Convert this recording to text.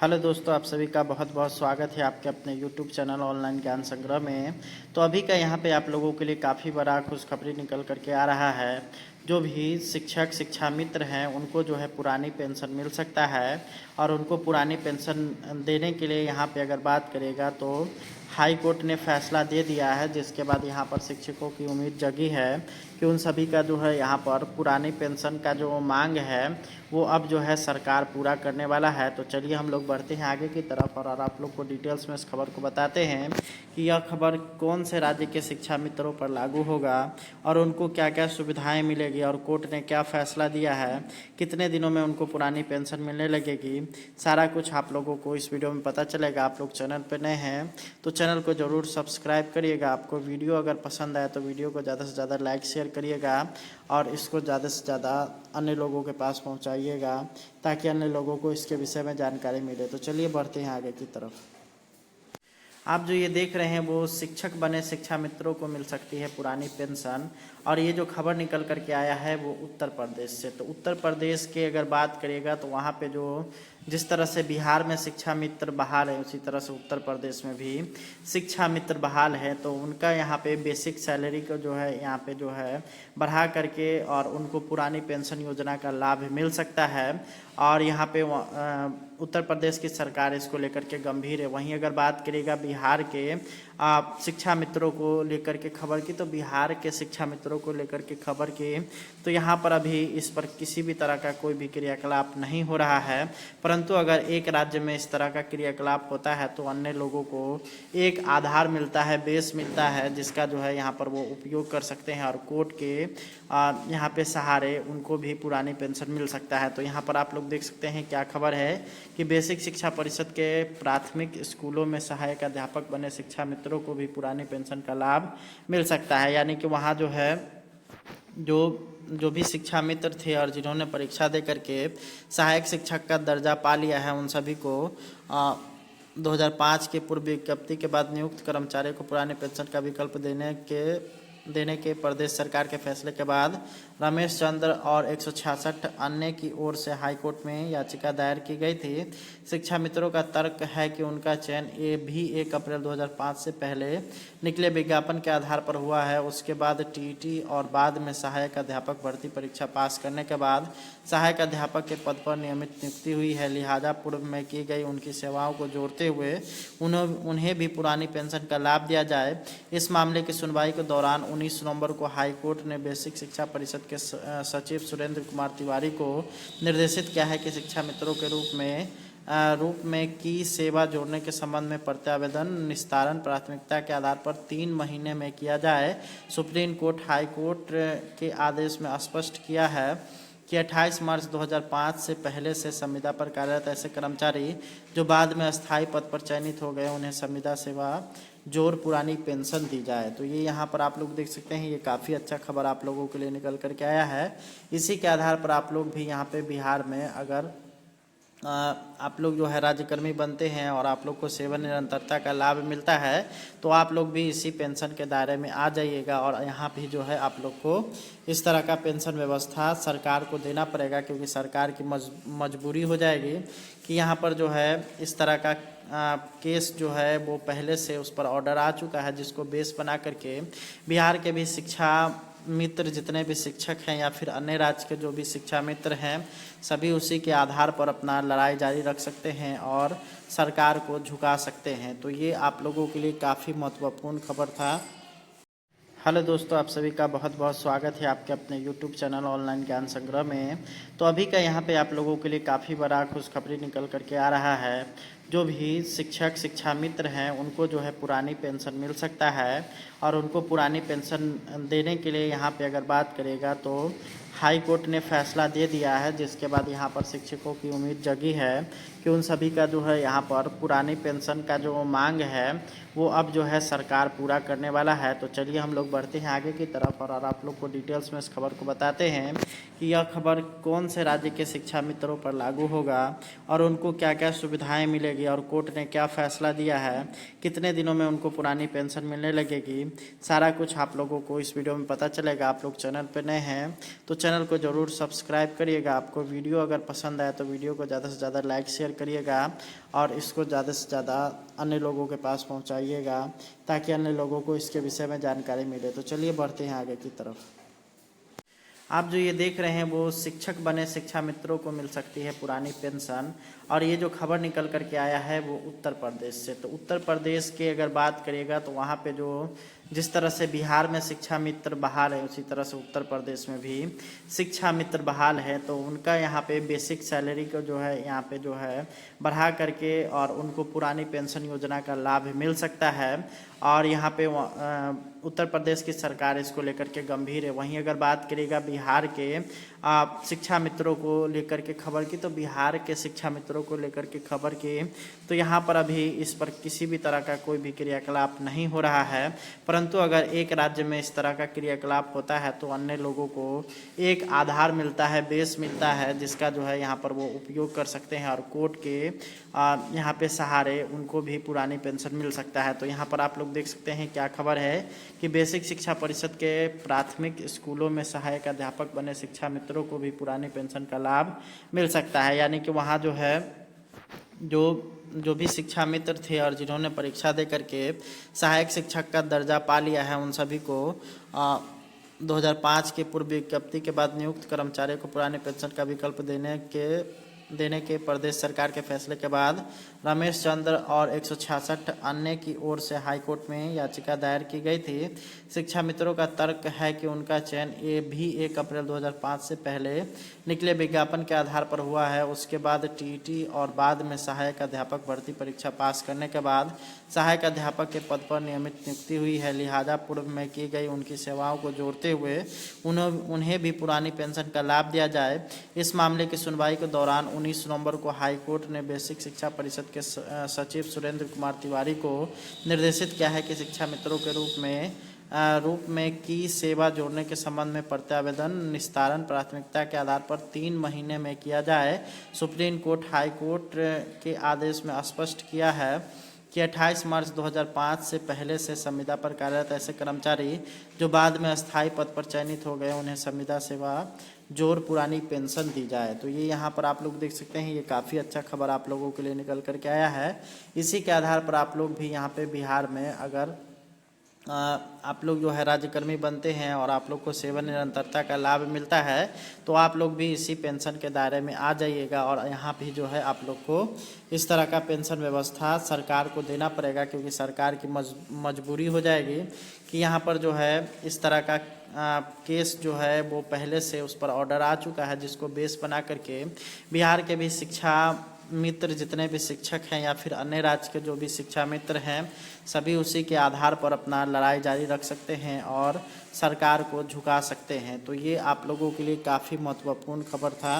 Hello दोस्तों, आप सभी का बहुत बहुत स्वागत है आपके अपने यूट्यूब चैनल ऑनलाइन ज्ञान संग्रह में। तो अभी का यहाँ पे आप लोगों के लिए काफ़ी बड़ा खुशखबरी निकल करके आ रहा है। जो भी शिक्षक शिक्षा मित्र हैं उनको जो है पुरानी पेंशन मिल सकता है और उनको पुरानी पेंशन देने के लिए यहाँ पे अगर बात करेगा तो हाई कोर्ट ने फैसला दे दिया है, जिसके बाद यहाँ पर शिक्षकों की उम्मीद जगी है कि उन सभी का जो है यहाँ पर पुरानी पेंशन का जो मांग है वो अब जो है सरकार पूरा करने वाला है। तो चलिए हम लोग बढ़ते हैं आगे की तरफ और आप लोग को डिटेल्स में इस खबर को बताते हैं कि यह खबर कौन से राज्य के शिक्षा मित्रों पर लागू होगा और उनको क्या क्या सुविधाएं मिलेगी और कोर्ट ने क्या फैसला दिया है, कितने दिनों में उनको पुरानी पेंशन मिलने लगेगी। सारा कुछ आप लोगों को इस वीडियो में पता चलेगा। आप लोग चैनल पर नए हैं तो चैनल को ज़रूर सब्सक्राइब करिएगा। आपको वीडियो अगर पसंद आए तो वीडियो को ज़्यादा से ज़्यादा लाइक शेयर करिएगा और इसको ज़्यादा से ज़्यादा अन्य लोगों के पास पहुंचाइएगा ताकि अन्य लोगों को इसके विषय में जानकारी मिले। तो चलिए बढ़ते हैं आगे की तरफ। आप जो ये देख रहे हैं वो शिक्षक बने शिक्षा मित्रों को मिल सकती है पुरानी पेंशन, और ये जो खबर निकल करके आया है वो उत्तर प्रदेश से। तो उत्तर प्रदेश के अगर बात करिएगा तो वहाँ पे जो जिस तरह से बिहार में शिक्षा मित्र बहाल है उसी तरह से उत्तर प्रदेश में भी शिक्षा मित्र बहाल है। तो उनका यहाँ पे बेसिक सैलरी को जो है यहाँ पे जो है बढ़ा करके और उनको पुरानी पेंशन योजना का लाभ मिल सकता है। और यहाँ पे उत्तर प्रदेश की सरकार इसको लेकर के गंभीर है। वहीं अगर बात करिएगा बिहार के शिक्षा मित्रों को लेकर के खबर की, तो बिहार के शिक्षा मित्रों को लेकर के खबर की तो यहाँ पर अभी इस पर किसी भी तरह का कोई भी क्रियाकलाप नहीं हो रहा है। परंतु अगर एक राज्य में इस तरह का क्रियाकलाप होता है तो अन्य लोगों को एक आधार मिलता है, बेस मिलता है, जिसका जो है यहाँ पर वो उपयोग कर सकते हैं और कोर्ट के यहाँ पे सहारे उनको भी पुरानी पेंशन मिल सकता है। तो यहाँ पर आप लोग देख सकते हैं क्या खबर है कि बेसिक शिक्षा परिषद के प्राथमिक स्कूलों में सहायक अध्यापक बने शिक्षा मित्रों को भी पुरानी पेंशन का लाभ मिल सकता है। यानी कि वहाँ जो है जो भी शिक्षा मित्र थे और जिन्होंने परीक्षा दे करके सहायक शिक्षक का दर्जा पा लिया है उन सभी को 2005 के पूर्व विज्ञप्ति के बाद नियुक्त कर्मचारी को पुरानी पेंशन का विकल्प देने के प्रदेश सरकार के फैसले के बाद रमेश चंद्र और 166 अन्य की ओर से हाईकोर्ट में याचिका दायर की गई थी। शिक्षा मित्रों का तर्क है कि उनका चयन 1 अप्रैल 2005 से पहले निकले विज्ञापन के आधार पर हुआ है। उसके बाद टीईटी और बाद में सहायक अध्यापक भर्ती परीक्षा पास करने के बाद सहायक अध्यापक के पद पर नियमित नियुक्ति हुई है। लिहाजा पूर्व में की गई उनकी सेवाओं को जोड़ते हुए उन्हें भी पुरानी पेंशन का लाभ दिया जाए। इस मामले की सुनवाई के दौरान 19 नवंबर को हाईकोर्ट ने बेसिक शिक्षा परिषद के सचिव सुरेंद्र कुमार तिवारी को निर्देशित किया है कि शिक्षा मित्रों के रूप में की सेवा जोड़ने के संबंध में प्रत्यावेदन निस्तारण प्राथमिकता के आधार पर 3 महीने में किया जाए। सुप्रीम कोर्ट हाई कोर्ट के आदेश में स्पष्ट किया है कि 28 मार्च 2005 से पहले से संविदा पर कार्यरत ऐसे कर्मचारी जो बाद में अस्थायी पद पर चयनित हो गए उन्हें संविदा सेवा जोर पुरानी पेंशन दी जाए। तो ये यहाँ पर आप लोग देख सकते हैं, ये काफ़ी अच्छा खबर आप लोगों के लिए निकल करके आया है। इसी के आधार पर आप लोग भी यहाँ पे बिहार में अगर आप लोग जो है राज्यकर्मी बनते हैं और आप लोग को सेवा निरंतरता का लाभ मिलता है तो आप लोग भी इसी पेंशन के दायरे में आ जाइएगा और यहाँ भी जो है आप लोग को इस तरह का पेंशन व्यवस्था सरकार को देना पड़ेगा, क्योंकि सरकार की मजबूरी हो जाएगी कि यहाँ पर जो है इस तरह का केस जो है वो पहले से उस पर ऑर्डर आ चुका है, जिसको बेस बना करके बिहार के भी शिक्षा मित्र जितने भी शिक्षक हैं या फिर अन्य राज्य के जो भी शिक्षा मित्र हैं सभी उसी के आधार पर अपना लड़ाई जारी रख सकते हैं और सरकार को झुका सकते हैं। तो ये आप लोगों के लिए काफ़ी महत्वपूर्ण खबर था। हेलो दोस्तों, आप सभी का बहुत बहुत स्वागत है आपके अपने यूट्यूब चैनल ऑनलाइन ज्ञान संग्रह में। तो अभी का यहाँ पे आप लोगों के लिए काफ़ी बड़ा खुशखबरी निकल करके आ रहा है। जो भी शिक्षक शिक्षा मित्र हैं उनको जो है पुरानी पेंशन मिल सकता है और उनको पुरानी पेंशन देने के लिए यहाँ पे अगर बात करेगा तो हाई कोर्ट ने फैसला दे दिया है, जिसके बाद यहाँ पर शिक्षकों की उम्मीद जगी है कि उन सभी का जो है यहाँ पर पुरानी पेंशन का जो मांग है वो अब जो है सरकार पूरा करने वाला है। तो चलिए हम लोग बढ़ते हैं आगे की तरफ और आप लोग को डिटेल्स में इस खबर को बताते हैं कि यह खबर कौन से राज्य के शिक्षा मित्रों पर लागू होगा और उनको क्या क्या सुविधाएं मिलेगी और कोर्ट ने क्या फैसला दिया है, कितने दिनों में उनको पुरानी पेंशन मिलने लगेगी। सारा कुछ आप लोगों को इस वीडियो में पता चलेगा। आप लोग चैनल पर नए हैं तो चैनल को ज़रूर सब्सक्राइब करिएगा। आपको वीडियो अगर पसंद आए तो वीडियो को ज़्यादा से ज़्यादा लाइक शेयर शेयर करिएगा और इसको ज़्यादा से ज़्यादा अन्य लोगों के पास पहुंचाइएगा ताकि अन्य लोगों को इसके विषय में जानकारी मिले। तो चलिए बढ़ते हैं आगे की तरफ। आप जो ये देख रहे हैं वो शिक्षक बने शिक्षा मित्रों को मिल सकती है पुरानी पेंशन, और ये जो खबर निकल करके आया है वो उत्तर प्रदेश से। तो उत्तर प्रदेश की अगर बात करिएगा तो वहाँ पे जो जिस तरह से बिहार में शिक्षा मित्र बहाल है उसी तरह से उत्तर प्रदेश में भी शिक्षा मित्र बहाल है। तो उनका यहाँ पे बेसिक सैलरी को जो है यहाँ पे जो है बढ़ा करके और उनको पुरानी पेंशन योजना का लाभ मिल सकता है, और यहाँ पे उत्तर प्रदेश की सरकार इसको लेकर के गंभीर है। वहीं अगर बात करिएगा बिहार के शिक्षा मित्रों को लेकर के खबर की, तो बिहार के शिक्षा मित्रों को लेकर के खबर की तो यहाँ पर अभी इस पर किसी भी तरह का कोई भी क्रियाकलाप नहीं हो रहा है, परंतु अगर एक राज्य में इस तरह का क्रियाकलाप होता है तो अन्य लोगों को एक आधार मिलता है, बेस मिलता है, जिसका जो है यहाँ पर वो उपयोग कर सकते हैं और कोर्ट के यहाँ पे सहारे उनको भी पुरानी पेंशन मिल सकता है। तो यहाँ पर आप लोग देख सकते हैं क्या खबर है कि बेसिक शिक्षा परिषद के प्राथमिक स्कूलों में सहायक अध्यापक बने शिक्षा मित्रों को भी पुरानी पेंशन का लाभ मिल सकता है। यानी कि वहाँ जो है जो भी शिक्षा मित्र थे और जिन्होंने परीक्षा दे करके सहायक शिक्षक का दर्जा पा लिया है उन सभी को 2005 के पूर्व विज्ञप्ति के बाद नियुक्त कर्मचारियों को पुराने पेंशन का विकल्प देने के प्रदेश सरकार के फैसले के बाद रमेश चंद्र और 166 अन्य की ओर से हाईकोर्ट में याचिका दायर की गई थी। शिक्षा मित्रों का तर्क है कि उनका चयन भी 1 अप्रैल 2005 से पहले निकले विज्ञापन के आधार पर हुआ है। उसके बाद टीईटी और बाद में सहायक अध्यापक भर्ती परीक्षा पास करने के बाद सहायक अध्यापक के पद पर नियमित नियुक्ति हुई है। लिहाजा पूर्व में की गई उनकी सेवाओं को जोड़ते हुए उन्हें भी पुरानी पेंशन का लाभ दिया जाए। इस मामले की सुनवाई के दौरान 19 नवंबर को हाईकोर्ट ने बेसिक शिक्षा परिषद के सचिव सुरेंद्र कुमार तिवारी को निर्देशित किया है कि शिक्षा मित्रों के रूप में की सेवा जोड़ने के संबंध में प्रत्यावेदन निस्तारण प्राथमिकता के आधार पर 3 महीने में किया जाए। सुप्रीम कोर्ट हाई कोर्ट के आदेश में स्पष्ट किया है कि 28 मार्च 2005 से पहले से संविदा पर कार्यरत ऐसे कर्मचारी जो बाद में अस्थायी पद पर चयनित हो गए उन्हें संविदा सेवा जोड़ पुरानी पेंशन दी जाए। तो ये यहाँ पर आप लोग देख सकते हैं, ये काफ़ी अच्छा खबर आप लोगों के लिए निकल करके आया है। इसी के आधार पर आप लोग भी यहाँ पे बिहार में अगर आप लोग जो है राज्यकर्मी बनते हैं और आप लोग को सेवा निरंतरता का लाभ मिलता है तो आप लोग भी इसी पेंशन के दायरे में आ जाइएगा, और यहाँ भी जो है आप लोग को इस तरह का पेंशन व्यवस्था सरकार को देना पड़ेगा, क्योंकि सरकार की मजबूरी हो जाएगी कि यहाँ पर जो है इस तरह का केस जो है वो पहले से उस पर ऑर्डर आ चुका है, जिसको बेस बना करके बिहार के भी शिक्षा मित्र जितने भी शिक्षक हैं या फिर अन्य राज्य के जो भी शिक्षा मित्र हैं सभी उसी के आधार पर अपना लड़ाई जारी रख सकते हैं और सरकार को झुका सकते हैं। तो ये आप लोगों के लिए काफ़ी महत्वपूर्ण खबर था।